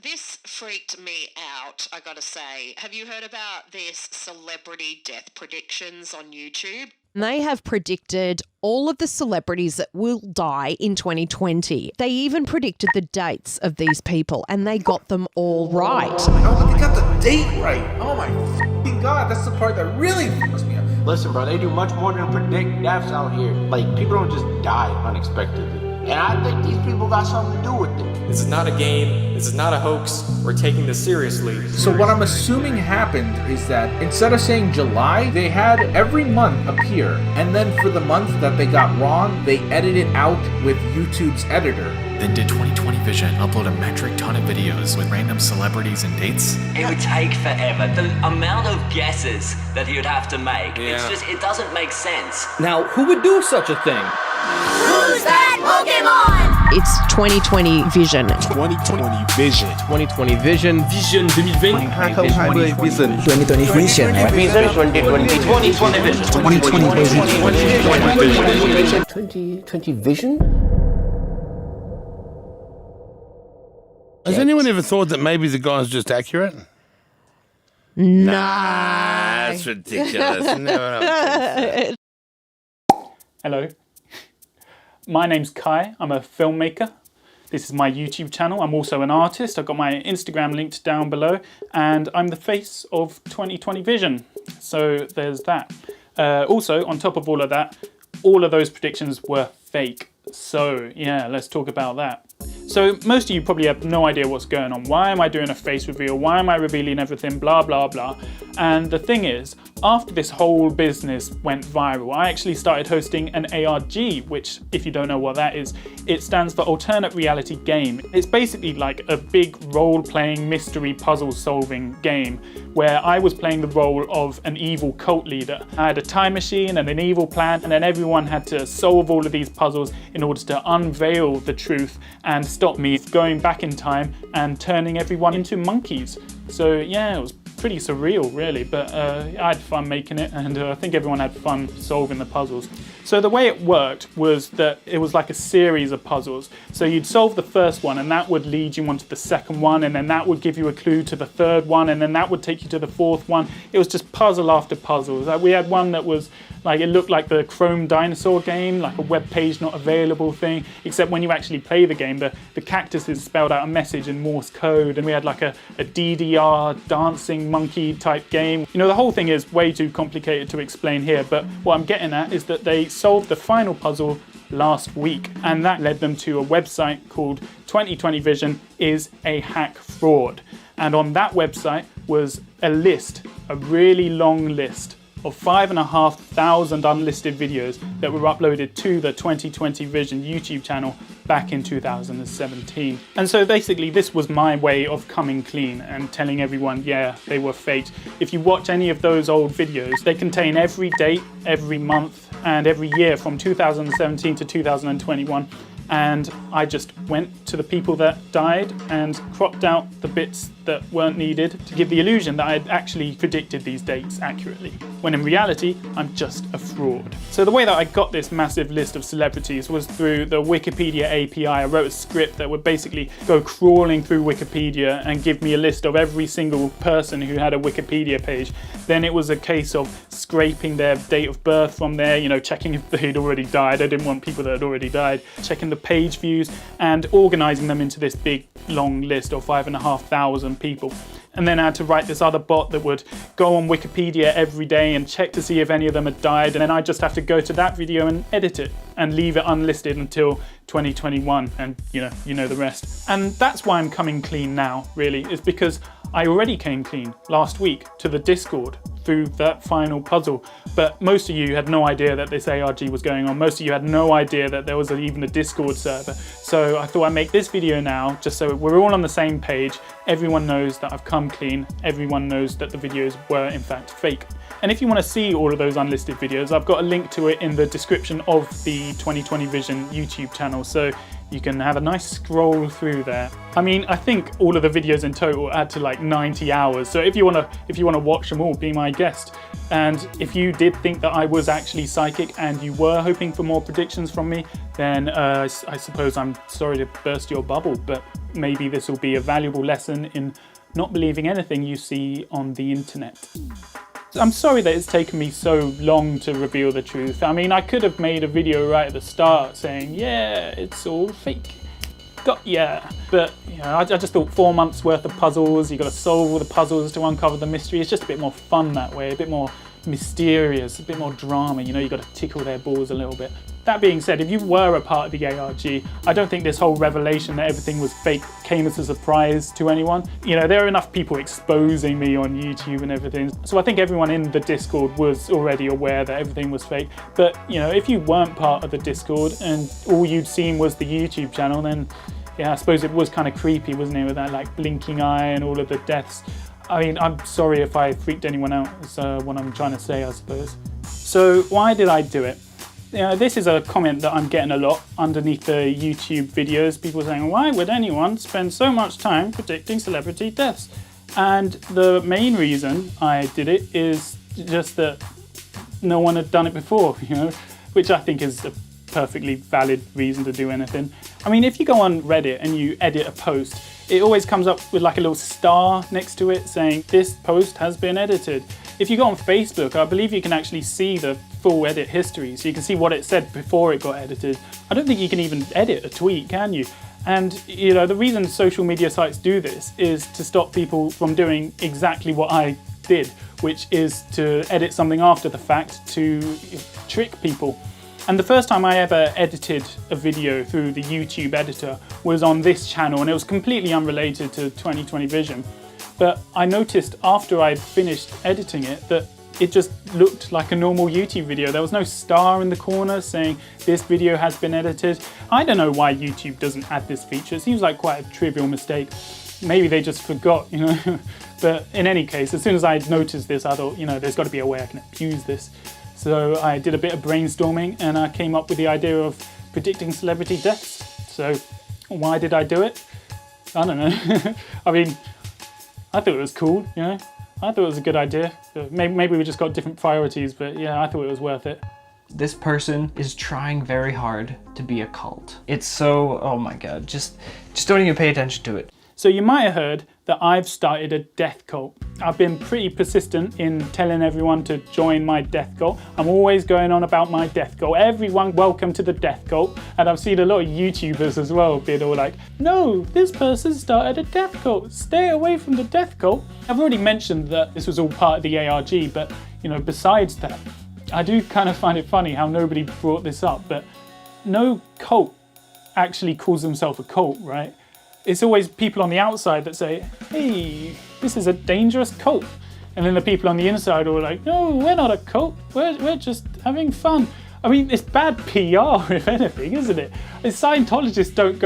this freaked me out, I gotta say. Have you heard about this celebrity death predictions on YouTube? They have predicted all of the celebrities that will die in 2020. They even predicted the dates of these people, and they got them all right. Oh, they got the date right. Oh my f***ing God, that's the part that really fucks me up. Listen, bro, they do much more than predict deaths out here. Like, people don't just die unexpectedly. And I think these people got something to do with it. This is not a game. This is not a hoax. We're taking this seriously. So what I'm assuming happened is that instead of saying July, they had every month appear. And then for the month that they got wrong, they edited out with YouTube's editor. Then did 2020 Vision upload a metric ton of videos with random celebrities and dates? It would take forever. The amount of guesses that he would have to make, it doesn't make sense. Now, who would do such a thing? Who's that Pokemon? It's 2020 Vision. 2020 Vision. 2020 Vision. Vision 2020. 2020 Vision. 2020 Vision. Vision 2020. 2020 Vision. 2020 Vision. 2020 Vision? Has anyone ever thought that maybe the guy's just accurate? No. That's ridiculous. Never. Hello. My name's Kai. I'm a filmmaker. This is my YouTube channel. I'm also an artist. I've got my Instagram linked down below, and I'm the face of 2020 Vision. So there's that. Also, on top of all of that, all of those predictions were fake. So yeah, let's talk about that. So most of you probably have no idea what's going on. Why am I doing a face reveal? Why am I revealing everything? Blah, blah, blah. And the thing is, after this whole business went viral, I actually started hosting an ARG, which, if you don't know what that is, it stands for Alternate Reality Game. It's basically like a big role-playing mystery puzzle-solving game where I was playing the role of an evil cult leader. I had a time machine and an evil plan, and then everyone had to solve all of these puzzles in order to unveil the truth and stop me going back in time and turning everyone into monkeys. So yeah, it was pretty surreal really, but I had fun making it, and I think everyone had fun solving the puzzles. So the way it worked was that it was like a series of puzzles. So you'd solve the first one, and that would lead you on to the second one, and then that would give you a clue to the third one, and then that would take you to the fourth one. It was just puzzle after puzzle. Like, we had one that was like, it looked like the Chrome dinosaur game, like a web page not available thing, except when you actually play the game, the cactuses spelled out a message in Morse code, and we had like a DDR dancing monkey type game. You know, the whole thing is way too complicated to explain here, but what I'm getting at is that they solved the final puzzle last week, and that led them to a website called 2020 Vision is a hack fraud. And on that website was a list, a really long list of 5,500 unlisted videos that were uploaded to the 2020 Vision YouTube channel back in 2017. And so basically this was my way of coming clean and telling everyone, yeah, they were faked. If you watch any of those old videos, they contain every date, every month, and every year from 2017 to 2021. And I just went to the people that died and cropped out the bits that weren't needed to give the illusion that I'd actually predicted these dates accurately, when in reality, I'm just a fraud. So the way that I got this massive list of celebrities was through the Wikipedia API. I wrote a script that would basically go crawling through Wikipedia and give me a list of every single person who had a Wikipedia page. Then it was a case of scraping their date of birth from there, you know, checking if they'd already died. I didn't want people that had already died. Checking the page views and organizing them into this big long list of 5,500 people. And then I had to write this other bot that would go on Wikipedia every day and check to see if any of them had died, and then I just have to go to that video and edit it and leave it unlisted until 2021, and you know the rest. And that's why I'm coming clean now, really, is because I already came clean last week to the Discord through that final puzzle, but most of you had no idea that this ARG was going on. Most of you had no idea that there was even a Discord server. So I thought I'd make this video now, just so we're all on the same page. Everyone knows that I've come clean. Everyone knows that the videos were in fact fake. And if you want to see all of those unlisted videos, I've got a link to it in the description of the 2020 Vision YouTube channel. So You can have a nice scroll through there. I mean, I think all of the videos in total add to like 90 hours. So if you wanna watch them all, be my guest. And if you did think that I was actually psychic and you were hoping for more predictions from me, then I suppose I'm sorry to burst your bubble, but maybe this will be a valuable lesson in not believing anything you see on the internet. I'm sorry that it's taken me so long to reveal the truth. I mean, I could have made a video right at the start saying, yeah, it's all fake. Got ya. But, you know, I just thought 4 months worth of puzzles, you got to solve all the puzzles to uncover the mystery. It's just a bit more fun that way, a bit more mysterious, a bit more drama, you know, you got to tickle their balls a little bit. That being said, if you were a part of the ARG, I don't think this whole revelation that everything was fake came as a surprise to anyone. You know, there are enough people exposing me on YouTube and everything, so I think everyone in the Discord was already aware that everything was fake. But, you know, if you weren't part of the Discord and all you'd seen was the YouTube channel, then yeah, I suppose it was kind of creepy, wasn't it, with that like blinking eye and all of the deaths. I mean, I'm sorry if I freaked anyone out, is what I'm trying to say, I suppose. So why did I do it? You know, this is a comment that I'm getting a lot underneath the YouTube videos. People saying, why would anyone spend so much time predicting celebrity deaths? And the main reason I did it is just that no one had done it before, you know, which I think is a perfectly valid reason to do anything. I mean, if you go on Reddit and you edit a post, it always comes up with like a little star next to it saying, this post has been edited. If you go on Facebook, I believe you can actually see the full edit history, so you can see what it said before it got edited. I don't think you can even edit a tweet, can you? And, you know, the reason social media sites do this is to stop people from doing exactly what I did, which is to edit something after the fact to trick people. And the first time I ever edited a video through the YouTube editor was on this channel, and it was completely unrelated to 2020 Vision. But I noticed after I'd finished editing it that it just looked like a normal YouTube video. There was no star in the corner saying this video has been edited. I don't know why YouTube doesn't add this feature. It seems like quite a trivial mistake. Maybe they just forgot, you know. But in any case, as soon as I noticed this, I thought, you know, there's got to be a way I can abuse this. So I did a bit of brainstorming and I came up with the idea of predicting celebrity deaths. So why did I do it? I don't know. I mean, I thought it was cool, you know. I thought it was a good idea. Maybe we just got different priorities, but yeah, I thought it was worth it. This person is trying very hard to be a cult. It's so, oh my god, just don't even pay attention to it. So you might have heard that I've started a death cult. I've been pretty persistent in telling everyone to join my death cult. I'm always going on about my death cult. Everyone welcome to the death cult. And I've seen a lot of YouTubers as well being all like, no, this person started a death cult. Stay away from the death cult. I've already mentioned that this was all part of the ARG, but you know, besides that, I do kind of find it funny how nobody brought this up, but no cult actually calls themselves a cult, right? It's always people on the outside that say, hey, this is a dangerous cult. And then the people on the inside are like, no, we're not a cult. We're just having fun. I mean, it's bad PR, if anything, isn't it? Scientologists don't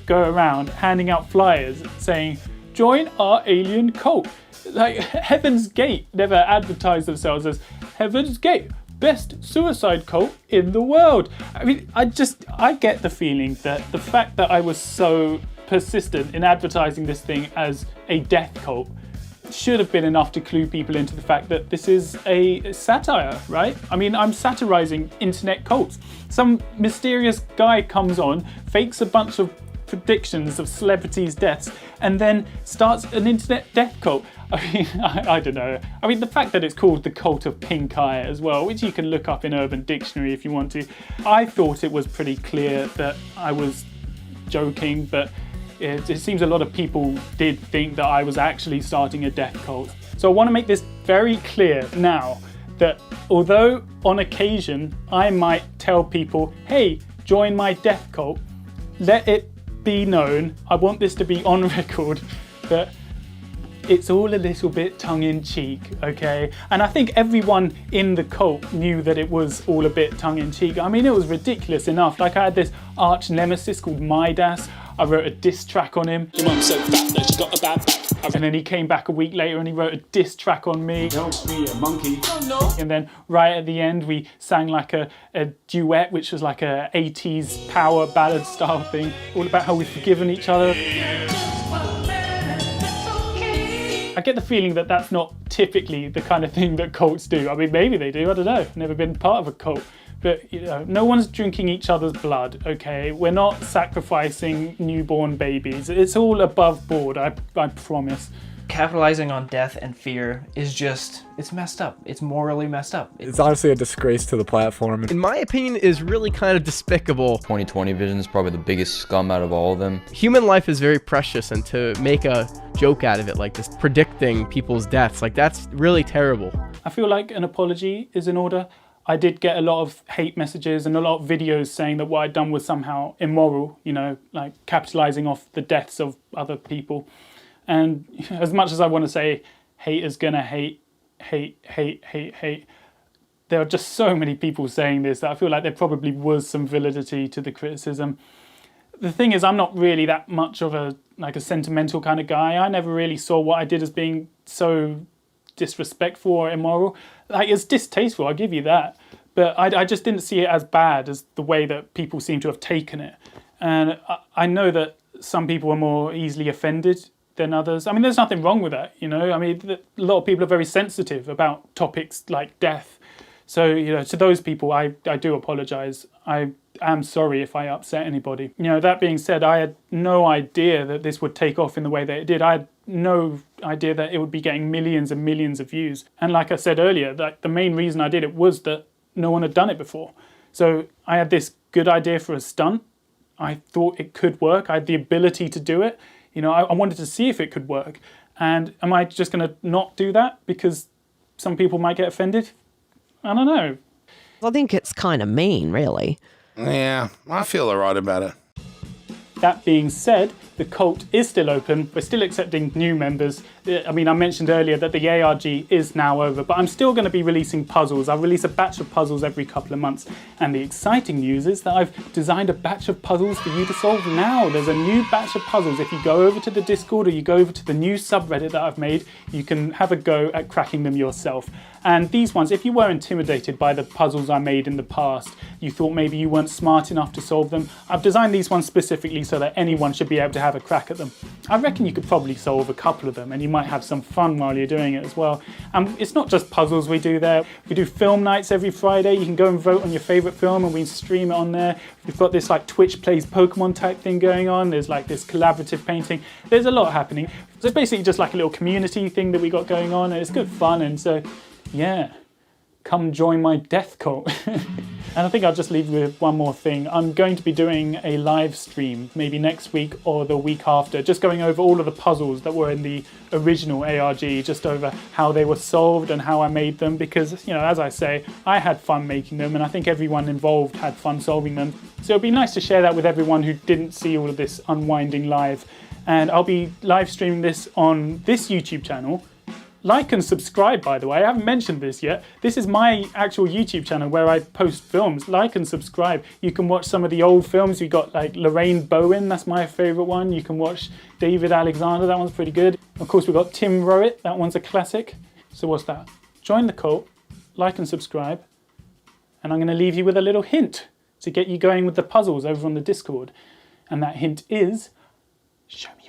go around handing out flyers saying, join our alien cult. Like, Heaven's Gate never advertised themselves as Heaven's Gate, best suicide cult in the world. I mean, I get the feeling that the fact that I was so persistent in advertising this thing as a death cult should have been enough to clue people into the fact that this is a satire, right? I mean, I'm satirizing internet cults. Some mysterious guy comes on, fakes a bunch of predictions of celebrities' deaths, and then starts an internet death cult. I mean, I don't know. I mean, the fact that it's called the Cult of Pink Eye as well, which you can look up in Urban Dictionary if you want to. I thought it was pretty clear that I was joking, but it seems a lot of people did think that I was actually starting a death cult. So I want to make this very clear now that although on occasion I might tell people, hey, join my death cult, let it be known, I want this to be on record, that it's all a little bit tongue-in-cheek, okay? And I think everyone in the cult knew that it was all a bit tongue-in-cheek. I mean, it was ridiculous enough. Like, I had this arch nemesis called Midas. I wrote a diss track on him. Your mum's so fat that she got a bad back. And then he came back a week later and he wrote a diss track on me. Don't be a monkey. No. And then right at the end, we sang like a duet, which was like a 80s power ballad style thing, all about how we've forgiven each other. I get the feeling that that's not typically the kind of thing that cults do. I mean, maybe they do, I don't know. I've never been part of a cult. But, you know, no one's drinking each other's blood, okay? We're not sacrificing newborn babies. It's all above board, I promise. Capitalizing on death and fear is just, it's messed up. It's morally messed up. It's honestly a disgrace to the platform. In my opinion, is really kind of despicable. 2020 Vision is probably the biggest scum out of all of them. Human life is very precious, and to make a joke out of it like this, predicting people's deaths, like that's really terrible. I feel like an apology is in order. I did get a lot of hate messages and a lot of videos saying that what I'd done was somehow immoral, you know, like capitalizing off the deaths of other people. And as much as I want to say haters gonna hate, there are just so many people saying this that I feel like there probably was some validity to the criticism. The thing is, I'm not really that much of a sentimental kind of guy. I never really saw what I did as being so disrespectful or immoral. Like, it's distasteful, I'll give you that. But I just didn't see it as bad as the way that people seem to have taken it. And I know that some people are more easily offended than others. I mean, there's nothing wrong with that, you know? I mean, a lot of people are very sensitive about topics like death. So, you know, to those people, I do apologise. I am sorry if I upset anybody. You know, that being said, I had no idea that this would take off in the way that it did. I had no idea that it would be getting millions and millions of views. And like I said earlier, that the main reason I did it was that no one had done it before. So I had this good idea for a stunt. I thought it could work. I had the ability to do it. You know, I wanted to see if it could work. And am I just going to not do that because some people might get offended? I don't know. I think it's kind of mean, really. Yeah, I feel alright about it. That being said, the cult is still open. We're still accepting new members. I mean, I mentioned earlier that the ARG is now over, but I'm still going to be releasing puzzles. I'll release a batch of puzzles every couple of months. And the exciting news is that I've designed a batch of puzzles for you to solve now. There's a new batch of puzzles. If you go over to the Discord or you go over to the new subreddit that I've made, you can have a go at cracking them yourself. And these ones, if you were intimidated by the puzzles I made in the past, you thought maybe you weren't smart enough to solve them, I've designed these ones specifically so that anyone should be able to have a crack at them. I reckon you could probably solve a couple of them and you might have some fun while you're doing it as well. And it's not just puzzles we do there. We do film nights every Friday. You can go and vote on your favourite film and we stream it on there. We've got this like Twitch plays Pokemon type thing going on. There's like this collaborative painting. There's a lot happening. So it's basically just like a little community thing that we got going on, and it's good fun. And so, yeah, come join my death cult. And I think I'll just leave you with one more thing. I'm going to be doing a live stream, maybe next week or the week after, just going over all of the puzzles that were in the original ARG, just over how they were solved and how I made them, because, you know, as I say, I had fun making them and I think everyone involved had fun solving them. So it'd be nice to share that with everyone who didn't see all of this unwinding live. And I'll be live streaming this on this YouTube channel. Like and subscribe, by the way. I haven't mentioned this yet. This is my actual YouTube channel where I post films. Like and subscribe. You can watch some of the old films. You've got like Lorraine Bowen, that's my favourite one. You can watch David Alexander, that one's pretty good. Of course, we've got Tim Rowett, that one's a classic. So what's that? Join the cult, like and subscribe, and I'm going to leave you with a little hint to get you going with the puzzles over on the Discord. And that hint is, show me your